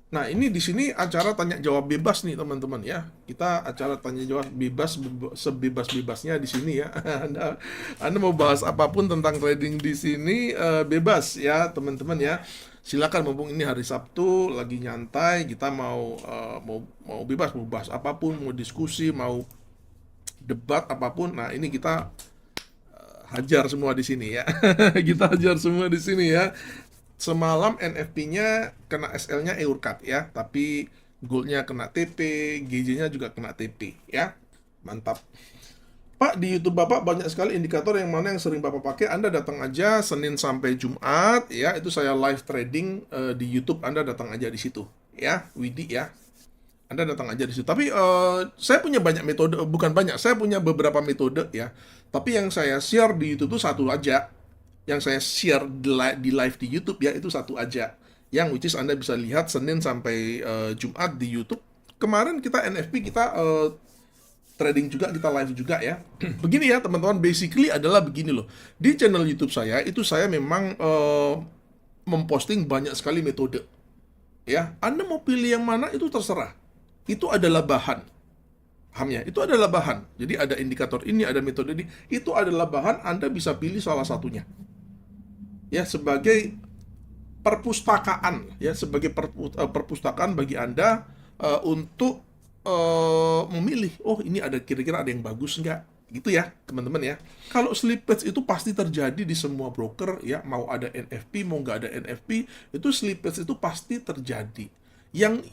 Nah, ini di sini acara tanya jawab bebas nih teman-teman ya. Kita acara tanya jawab bebas sebebas-bebasnya di sini ya. Anda mau bahas apapun tentang trading di sini bebas ya teman-teman ya. Silakan, mumpung ini hari Sabtu lagi nyantai, kita mau bebas, mau bahas apapun, mau diskusi, mau debat apapun. Nah, ini kita hajar semua di sini ya. Kita hajar semua di sini ya. Semalam NFP-nya kena SL-nya EURCAT ya, tapi gold-nya kena TP, GJ-nya juga kena TP ya. Mantap. Pak, di YouTube Bapak banyak sekali indikator yang mana yang sering Bapak pakai. Anda datang aja Senin sampai Jumat ya, itu saya live trading di YouTube. Anda datang aja di situ ya, Widi ya. Anda datang aja di situ. Tapi saya punya banyak metode, bukan banyak, saya punya beberapa metode ya. Tapi yang saya share di YouTube itu satu aja. Yang saya share di live di YouTube ya itu satu aja. Yang which is Anda bisa lihat Senin sampai Jumat di YouTube. Kemarin kita NFP kita trading juga, kita live juga ya. Begini ya teman-teman, basically adalah begini loh. Di channel YouTube saya itu saya memang memposting banyak sekali metode. Ya, Anda mau pilih yang mana itu terserah. Itu adalah bahan. Paham ya? Itu adalah bahan. Jadi ada indikator ini, ada metode ini. Itu adalah bahan, Anda bisa pilih salah satunya. Ya, sebagai perpustakaan, ya, sebagai perpustakaan bagi Anda untuk memilih, oh ini ada kira-kira ada yang bagus nggak? Gitu ya, teman-teman ya. Kalau slippage itu pasti terjadi di semua broker ya, mau ada NFP, mau nggak ada NFP, itu slippage itu pasti terjadi. Yang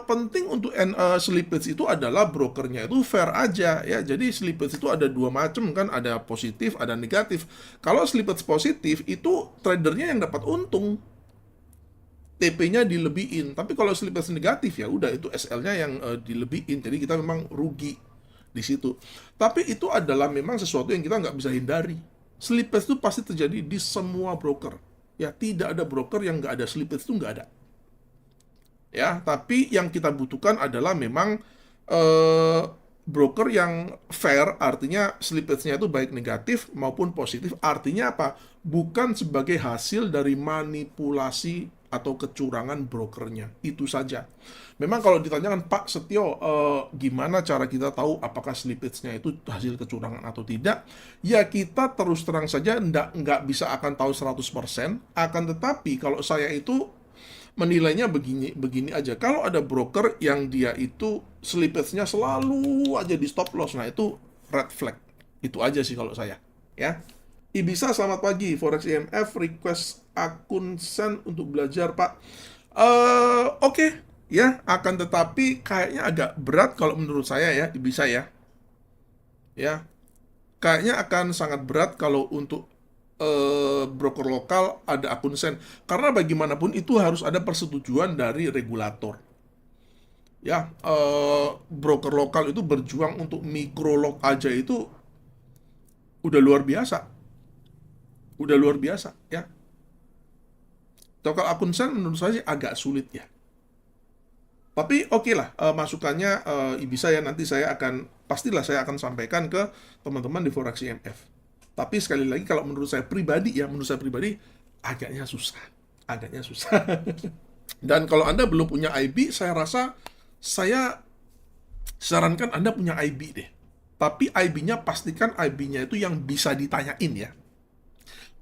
penting untuk slippage itu adalah brokernya itu fair aja ya. Jadi slippage itu ada dua macam kan, ada positif, ada negatif. Kalau slippage positif itu tradernya yang dapat untung, TP-nya dilebihin. Tapi kalau slippage negatif ya udah itu SL-nya yang dilebihin. Jadi kita memang rugi di situ. Tapi itu adalah memang sesuatu yang kita nggak bisa hindari. Slippage itu pasti terjadi di semua broker. Ya, tidak ada broker yang nggak ada slippage, itu nggak ada ya. Tapi yang kita butuhkan adalah memang eh, broker yang fair, artinya slippage-nya itu baik negatif maupun positif. Artinya apa? Bukan sebagai hasil dari manipulasi atau kecurangan brokernya. Itu saja. Memang kalau ditanyakan, Pak Setio, gimana cara kita tahu apakah slippage-nya itu hasil kecurangan atau tidak? Ya kita terus terang saja nggak bisa akan tahu 100%. Akan tetapi kalau saya itu menilainya begini begini aja. Kalau ada broker yang dia itu slippage-nya selalu aja di stop loss, nah itu red flag. Itu aja sih kalau saya. Ya. Ibisa, selamat pagi. Forex IMF request akun send untuk belajar, Pak. Oke. Ya, akan tetapi kayaknya agak berat kalau menurut saya ya, Ibisa ya. Ya, kayaknya akan sangat berat kalau untuk broker lokal ada akun sen, karena bagaimanapun itu harus ada persetujuan dari regulator ya. Broker lokal itu berjuang untuk mikro lot aja itu udah luar biasa, udah luar biasa ya. Kalau akun sen menurut saya sih agak sulit ya, tapi oke lah, masukannya bisa ya, nanti saya akan pastilah saya akan sampaikan ke teman-teman di Forex IMF. Tapi sekali lagi kalau menurut saya pribadi ya, menurut saya pribadi agaknya susah, agaknya susah. Dan kalau Anda belum punya IB, saya rasa saya sarankan Anda punya IB deh. Tapi IB-nya pastikan IB-nya itu yang bisa ditanyain ya.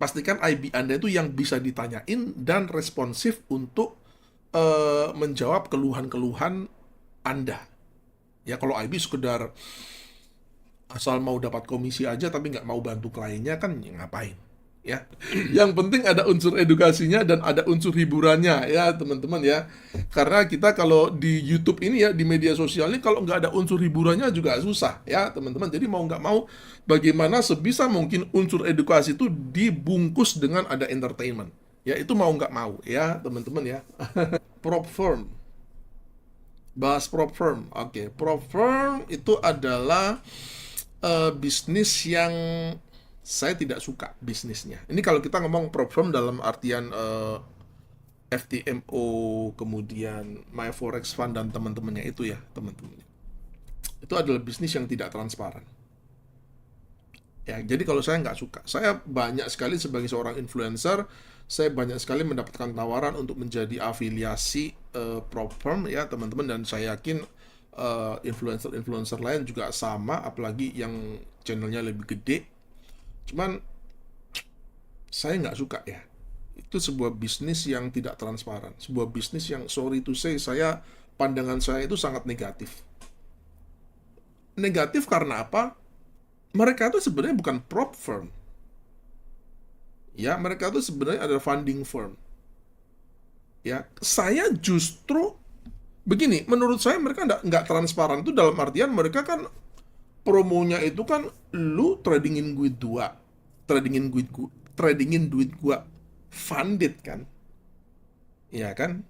Pastikan IB Anda itu yang bisa ditanyain dan responsif untuk menjawab keluhan-keluhan Anda. Ya kalau IB sekedar asal mau dapat komisi aja tapi nggak mau bantu kliennya kan ya ngapain ya. Yang penting ada unsur edukasinya dan ada unsur hiburannya ya teman-teman ya, karena kita kalau di YouTube ini ya, di media sosial ini, kalau nggak ada unsur hiburannya juga susah ya teman-teman. Jadi mau nggak mau bagaimana sebisa mungkin unsur edukasi itu dibungkus dengan ada entertainment ya, itu mau nggak mau ya teman-teman ya. Prop firm, bahas prop firm. Oke, prop firm itu adalah bisnis yang saya tidak suka bisnisnya. Ini kalau kita ngomong prop firm dalam artian FTMO, kemudian My Forex Fund dan teman-temannya itu ya, teman-temannya. Itu adalah bisnis yang tidak transparan. Ya, jadi kalau saya nggak suka, saya banyak sekali sebagai seorang influencer, saya banyak sekali mendapatkan tawaran untuk menjadi afiliasi prop firm ya teman-teman, dan saya yakin influencer-influencer lain juga sama, apalagi yang channelnya lebih gede. Cuman saya nggak suka ya. Itu sebuah bisnis yang tidak transparan, sebuah bisnis yang sorry to say, pandangan saya itu sangat negatif. Negatif karena apa? Mereka itu sebenarnya bukan prop firm. Ya, mereka itu sebenarnya adalah funding firm. Ya, saya justru begini, menurut saya mereka nggak transparan itu dalam artian mereka kan promonya itu kan lu tradingin duit dua, tradingin duit gua, funded kan, ya kan?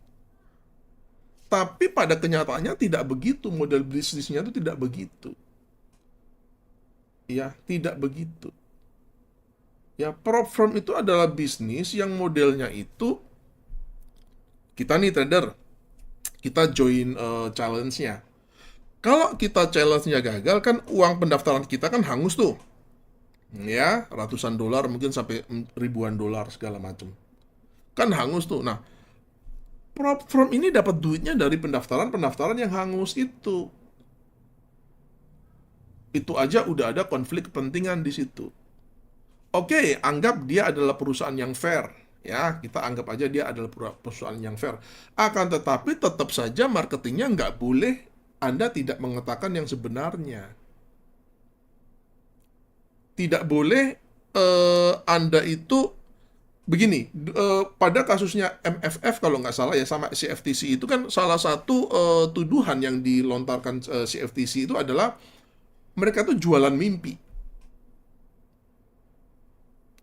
Tapi pada kenyataannya tidak begitu, model bisnisnya itu tidak begitu, ya tidak begitu. Ya, prop firm itu adalah bisnis yang modelnya itu kita nih trader, kita join challenge-nya. Kalau kita challenge-nya gagal kan uang pendaftaran kita kan hangus tuh. Ya, ratusan dolar mungkin sampai ribuan dolar segala macam. Kan hangus tuh. Nah, prop firm ini dapat duitnya dari pendaftaran-pendaftaran yang hangus itu. Itu aja udah ada konflik kepentingan di situ. Oke, anggap dia adalah perusahaan yang fair. Ya, kita anggap aja dia adalah perusahaan yang fair. Akan tetapi tetap saja marketingnya nggak boleh Anda tidak mengatakan yang sebenarnya. Tidak boleh Anda itu begini, pada kasusnya MFF kalau nggak salah ya sama CFTC itu kan salah satu tuduhan yang dilontarkan CFTC itu adalah mereka tuh jualan mimpi.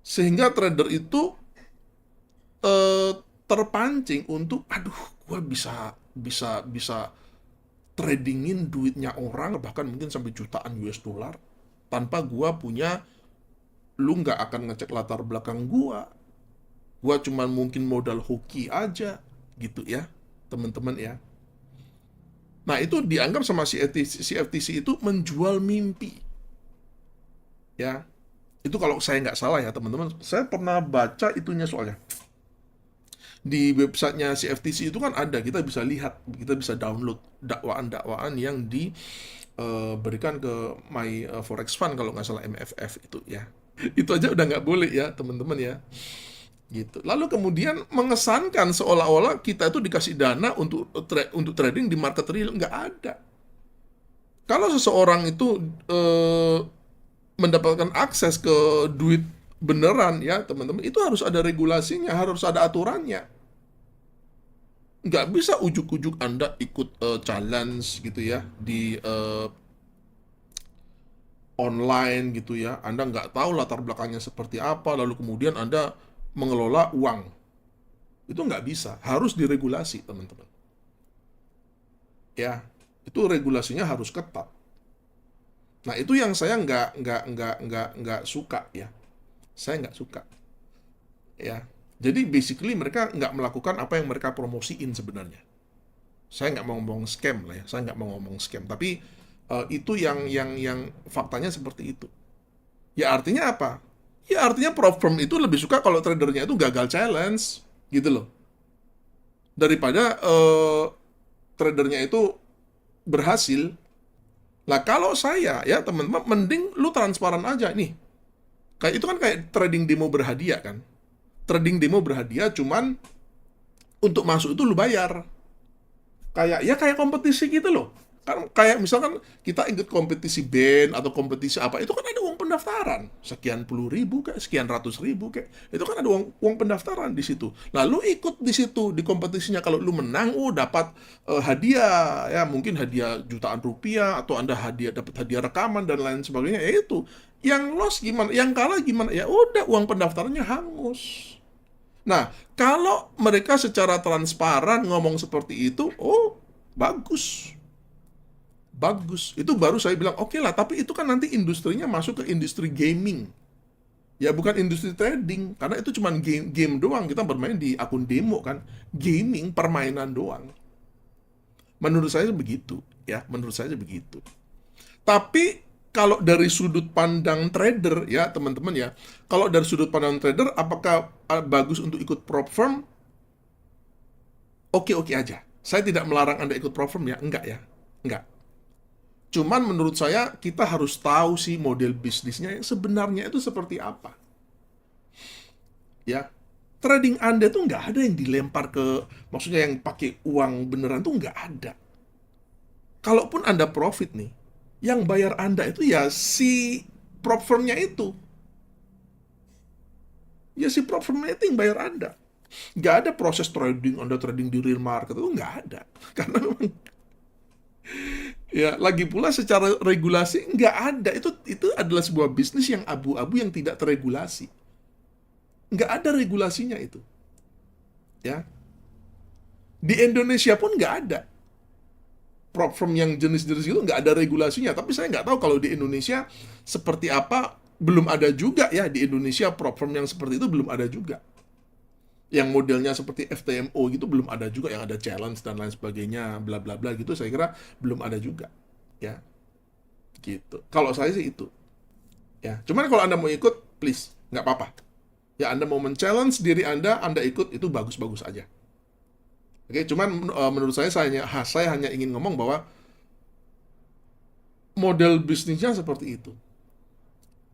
Sehingga trader itu eh, terpancing untuk, aduh, gue bisa tradingin duitnya orang bahkan mungkin sampai jutaan US dollar tanpa gue punya, lu nggak akan ngecek latar belakang gue cuman mungkin modal hoki aja gitu ya teman-teman ya. Nah itu dianggap sama CFTC itu menjual mimpi ya. Itu kalau saya nggak salah ya teman-teman, saya pernah baca itunya soalnya di websitenya CFTC itu kan ada, kita bisa lihat, kita bisa download dakwaan-dakwaan yang diberikan ke My Forex Fund kalau nggak salah MFF itu ya. Itu aja udah nggak boleh ya teman-teman ya gitu. Lalu kemudian mengesankan seolah-olah kita itu dikasih dana untuk trading di market real, nggak ada. Kalau seseorang itu mendapatkan akses ke duit beneran ya teman-teman, itu harus ada regulasinya, harus ada aturannya. Nggak bisa ujuk-ujuk Anda ikut challenge gitu ya di online gitu ya. Anda nggak tahu latar belakangnya seperti apa, lalu kemudian Anda mengelola uang. Itu nggak bisa, harus diregulasi teman-teman. Ya, itu regulasinya harus ketat. Nah itu yang saya nggak suka ya. Saya nggak suka ya. Jadi basically mereka nggak melakukan apa yang mereka promosiin sebenarnya. Saya nggak mau ngomong scam lah ya. Saya nggak mau ngomong scam. Tapi itu yang faktanya seperti itu. Ya artinya apa? Ya artinya prop firm itu lebih suka kalau tradernya itu gagal challenge gitu loh. Daripada tradernya itu berhasil. Nah kalau saya ya teman-teman, mending lu transparan aja nih. Kayak itu kan kayak trading demo berhadiah kan. Trading demo berhadiah cuman untuk masuk itu lu bayar. Kayak kompetisi gitu loh. Kan kayak misalkan kita ikut kompetisi band atau kompetisi apa, itu kan ada uang pendaftaran. Sekian puluh ribu kayak, sekian ratus ribu kayak. Itu kan ada uang pendaftaran di situ. Lalu ikut di situ di kompetisinya, kalau lu menang dapat hadiah ya, mungkin hadiah jutaan rupiah atau Anda dapat hadiah rekaman dan lain sebagainya. Ya itu. Yang loss gimana? Yang kalah gimana? Ya udah, uang pendaftarannya hangus. Nah, kalau mereka secara transparan ngomong seperti itu, oh, bagus. Bagus. Itu baru saya bilang, oke lah, tapi itu kan nanti industrinya masuk ke industri gaming. Ya bukan industri trading, karena itu cuma game doang, kita bermain di akun demo kan. Gaming, permainan doang. Menurut saya begitu, ya, menurut saya begitu. Tapi kalau dari sudut pandang trader ya teman-teman ya, kalau dari sudut pandang trader, apakah bagus untuk ikut prop firm? Oke-oke aja. Saya tidak melarang Anda ikut prop firm ya, enggak ya, enggak. Cuman menurut saya kita harus tahu sih model bisnisnya yang sebenarnya itu seperti apa. Ya, trading Anda tuh nggak ada yang dilempar ke, maksudnya yang pakai uang beneran tuh nggak ada. Kalaupun Anda profit nih, yang bayar Anda itu ya si prop firm-nya itu. Ya si prop firm-nya itu yang bayar Anda. Nggak ada proses trading, Anda trading di real market, itu nggak ada. Karena memang, ya lagi pula secara regulasi nggak ada. Itu adalah sebuah bisnis yang abu-abu yang tidak terregulasi. Nggak ada regulasinya itu. Ya, di Indonesia pun nggak ada prop firm yang jenis-jenis itu, nggak ada regulasinya. Tapi saya nggak tahu kalau di Indonesia seperti apa, belum ada juga ya di Indonesia prop firm yang seperti itu, belum ada juga. Yang modelnya seperti FTMO gitu belum ada juga, yang ada challenge dan lain sebagainya, bla bla bla gitu, saya kira belum ada juga. Ya, gitu. Kalau saya sih itu. Ya, cuman kalau Anda mau ikut, please, nggak apa-apa. Ya, Anda mau men-challenge diri Anda ikut, itu bagus-bagus aja. Oke, cuman menurut saya hanya ingin ngomong bahwa model bisnisnya seperti itu.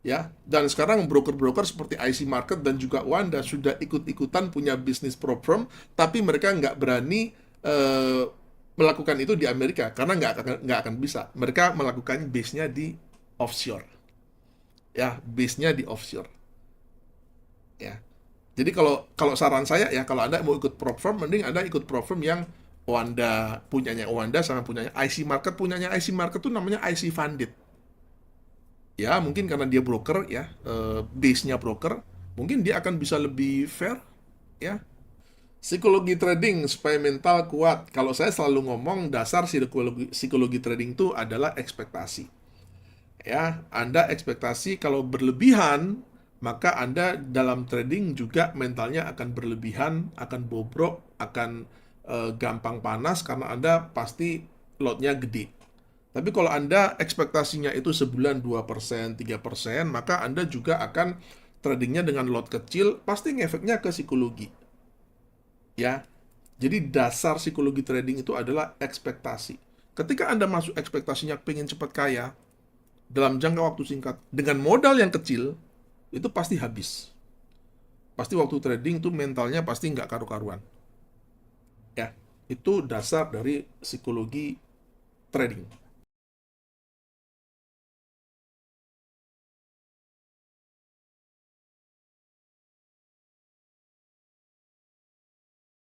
Ya, dan sekarang broker-broker seperti IC Market dan juga Wanda sudah ikut-ikutan punya bisnis prop firm, tapi mereka nggak berani melakukan itu di Amerika karena nggak akan bisa. Mereka melakukan base-nya di offshore. Ya, base-nya di offshore. Ya. Jadi kalau kalau saran saya ya, kalau Anda mau ikut prop firm, mending Anda ikut prop firm yang Wanda punyanya Wanda sama punyanya IC Market. Punyanya IC Market tuh namanya IC Funded. Ya mungkin karena dia broker ya, base-nya broker, mungkin dia akan bisa lebih fair ya. Psikologi trading supaya mental kuat, kalau saya selalu ngomong dasar psikologi trading itu adalah ekspektasi ya. Anda ekspektasi kalau berlebihan, maka Anda dalam trading juga mentalnya akan berlebihan, akan bobrok, akan gampang panas karena Anda pasti lotnya gede. Tapi kalau Anda ekspektasinya itu sebulan 2%, 3%, maka Anda juga akan tradingnya dengan lot kecil, pasti ngefeknya ke psikologi. Ya, jadi dasar psikologi trading itu adalah ekspektasi. Ketika Anda masuk ekspektasinya pengen cepat kaya, dalam jangka waktu singkat, dengan modal yang kecil, itu pasti habis. Pasti waktu trading itu mentalnya pasti nggak karu-karuan. Ya, itu dasar dari psikologi trading.